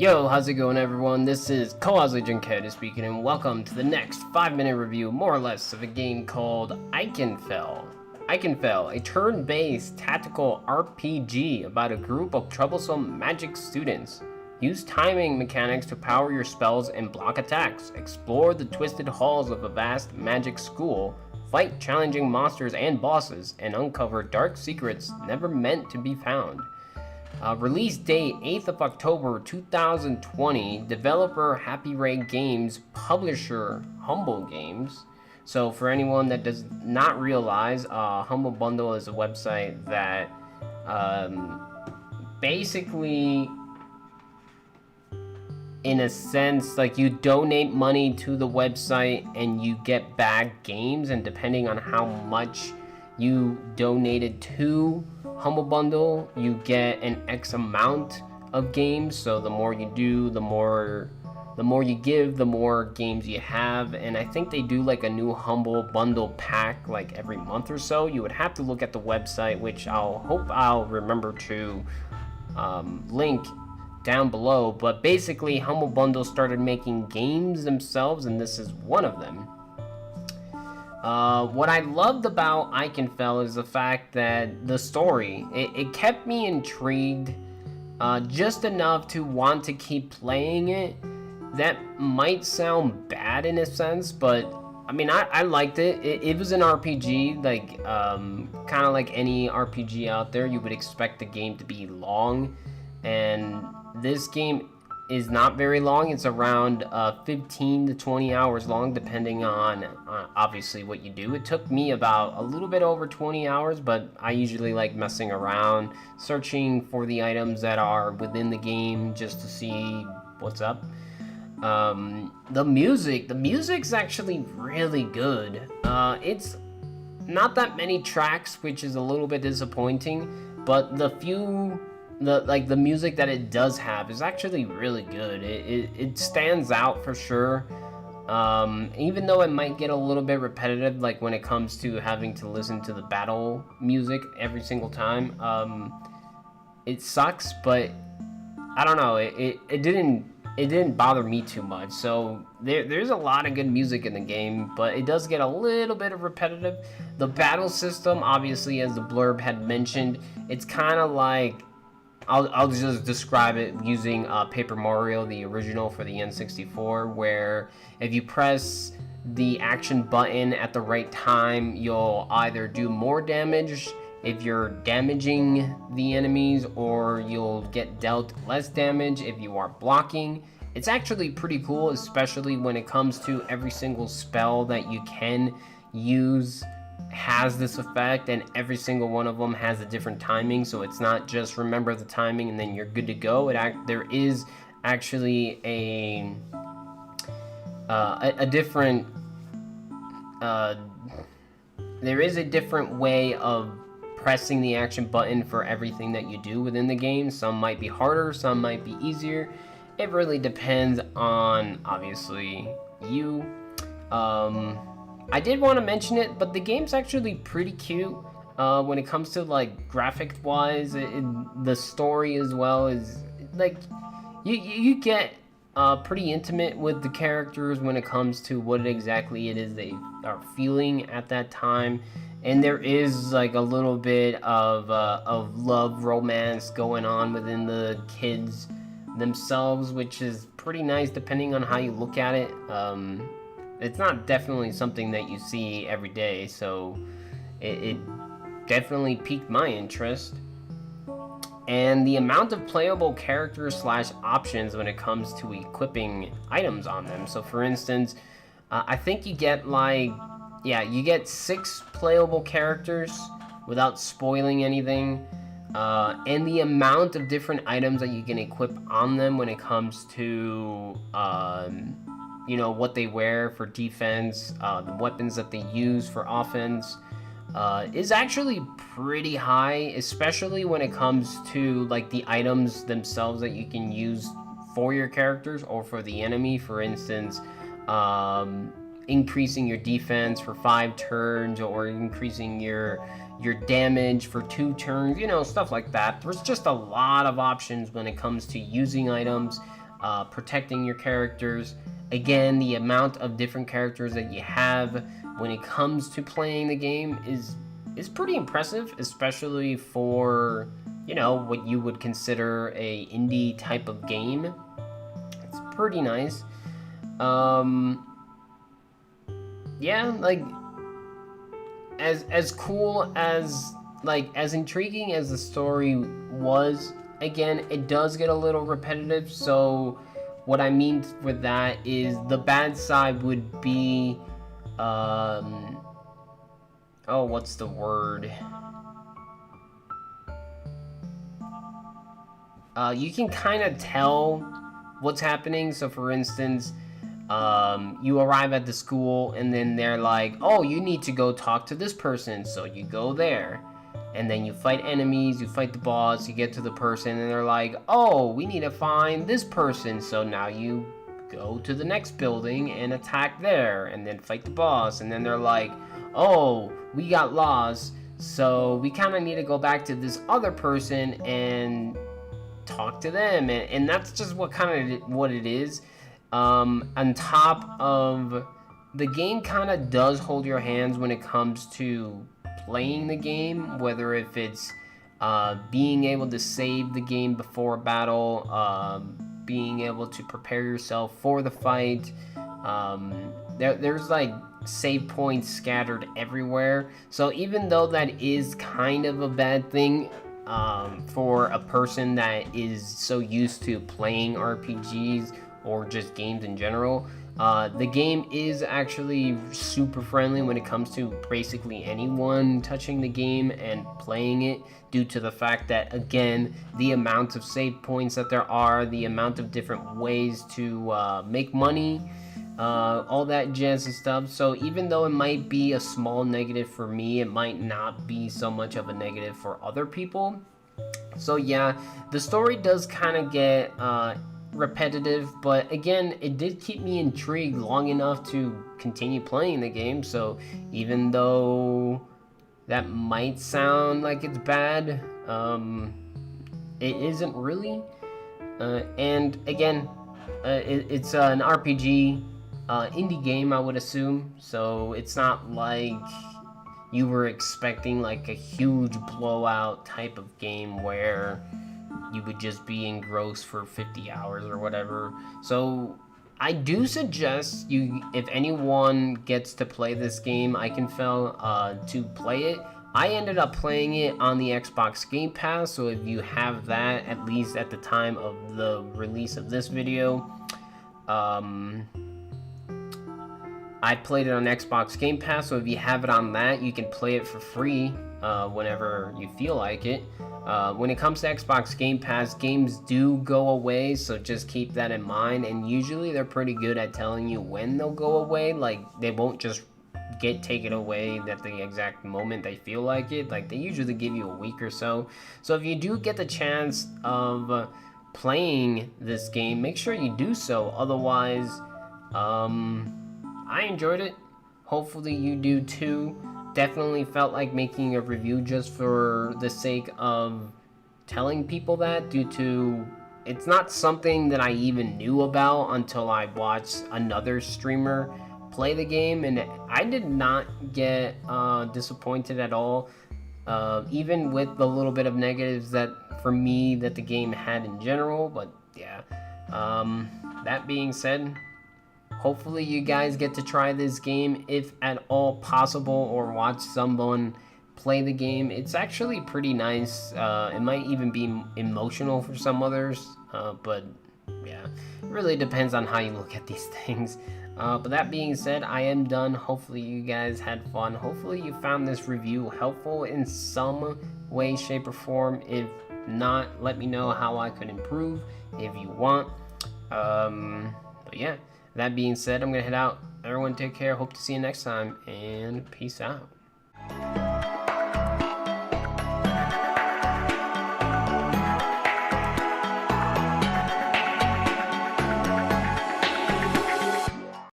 Yo, how's it going everyone? This is Kawazujin speaking and welcome to the next 5-minute review, more or less, of a game called Ikenfell. Ikenfell, a turn-based tactical RPG about a group of troublesome magic students. Use timing mechanics to power your spells and block attacks. Explore the twisted halls of a vast magic school. Fight challenging monsters and bosses, and uncover dark secrets never meant to be found. Release date 8th of October 2020. Developer Happy Ray Games. Publisher Humble Games. So for anyone that does not realize, Humble Bundle is a website that basically, in a sense, like, you donate money to the website and you get back games, and depending on how much you donated to Humble Bundle, you get an X amount of games. So the more you do, the more you give, the more games you have. And I think they do like a new Humble Bundle pack like every month or so. You would have to look at the website, which I'll remember to link down below. But basically, Humble Bundle started making games themselves, and this is one of them. What I loved about Ikenfell is the fact that the story, it kept me intrigued just enough to want to keep playing it. That might sound bad in a sense, but I mean, I liked it. It was an RPG, like kind of like any RPG out there. You would expect the game to be long, and this game is not very long. It's around 15 to 20 hours long, depending on obviously what you do. It took me about a little bit over 20 hours, but I usually like messing around, searching for the items that are within the game just to see what's up. The music's actually really good. It's not that many tracks, which is a little bit disappointing, but the music that it does have is actually really good. It stands out for sure. Even though it might get a little bit repetitive, like when it comes to having to listen to the battle music every single time. It sucks, but I don't know. It didn't bother me too much. So there's a lot of good music in the game, but it does get a little bit of repetitive. The battle system, obviously, as the blurb had mentioned, it's kind of like, I'll just describe it using Paper Mario, the original for the N64, where if you press the action button at the right time, you'll either do more damage if you're damaging the enemies, or you'll get dealt less damage if you are blocking. It's actually pretty cool, especially when it comes to every single spell that you can use has this effect, and every single one of them has a different timing. So it's not just remember the timing and then you're good to go. There is actually a different there is a different way of pressing the action button for everything that you do within the game. Some might be harder, some might be easier. It really depends on, obviously, you. I did want to mention it, but the game's actually pretty cute when it comes to, like, graphic-wise. The story as well is, like, you get pretty intimate with the characters when it comes to what exactly it is they are feeling at that time. And there is, like, a little bit of love romance going on within the kids themselves, which is pretty nice depending on how you look at it. It's not definitely something that you see every day, so it definitely piqued my interest. And the amount of playable characters / options when it comes to equipping items on them. So for instance, I think you get you get 6 playable characters without spoiling anything. And the amount of different items that you can equip on them when it comes to what they wear for defense, the weapons that they use for offense, is actually pretty high, especially when it comes to, like, the items themselves that you can use for your characters or for the enemy. For instance, increasing your defense for 5 turns, or increasing your damage for 2 turns, stuff like that. There's just a lot of options when it comes to using items. protecting your characters. Again, the amount of different characters that you have when it comes to playing the game is pretty impressive, especially for, you know, what you would consider a indie type of game. It's pretty nice. Yeah, like, as cool as, like, as intriguing as the story was, again, it does get a little repetitive. So what I mean with that is the bad side would be, oh, what's the word? You can kind of tell what's happening. So for instance, you arrive at the school and then they're like, oh, you need to go talk to this person. So you go there and then you fight enemies, you fight the boss, you get to the person and they're like, oh, we need to find this person. So now you go to the next building and attack there and then fight the boss. And then they're like, oh, we got lost. So we kind of need to go back to this other person and talk to them. And that's just what it is. On top of, the game kind of does hold your hands when it comes to playing the game, whether if it's being able to save the game before a battle, being able to prepare yourself for the fight. There's like save points scattered everywhere. So even though that is kind of a bad thing for a person that is so used to playing RPGs or just games in general, the game is actually super friendly when it comes to basically anyone touching the game and playing it, due to the fact that, again, the amount of save points that there are, the amount of different ways to make money, all that jazz and stuff. So even though it might be a small negative for me, it might not be so much of a negative for other people. So yeah, the story does kind of get repetitive, but again, it did keep me intrigued long enough to continue playing the game. So even though that might sound like it's bad, it isn't really. And again, it's an RPG indie game, I would assume. So it's not like you were expecting like a huge blowout type of game where you would just be engrossed for 50 hours or whatever. So I do suggest you, if anyone gets to play this game, Ikenfell, to play it. I ended up playing it on the Xbox Game Pass, so if you have that, at least at the time of the release of this video, I played it on Xbox Game Pass, so if you have it on that, you can play it for free whenever you feel like it. When it comes to Xbox Game Pass, games do go away, so just keep that in mind. And usually they're pretty good at telling you when they'll go away. Like, they won't just take it away at the exact moment they feel like it. Like, they usually give you a week or so. So if you do get the chance of playing this game, make sure you do so. Otherwise, I enjoyed it. Hopefully you do too. Definitely felt like making a review just for the sake of telling people that, due to it's not something that I even knew about until I watched another streamer play the game, and I did not get disappointed at all, even with the little bit of negatives that for me that the game had in general. But yeah, that being said, hopefully you guys get to try this game if at all possible, or watch someone play the game. It's actually pretty nice. It might even be emotional for some others, but yeah, it really depends on how you look at these things. But that being said, I am done. Hopefully you guys had fun. Hopefully you found this review helpful in some way, shape, or form. If not, let me know how I could improve if you want. But yeah, that being said, I'm gonna head out. Everyone take care. Hope to see you next time, and peace out.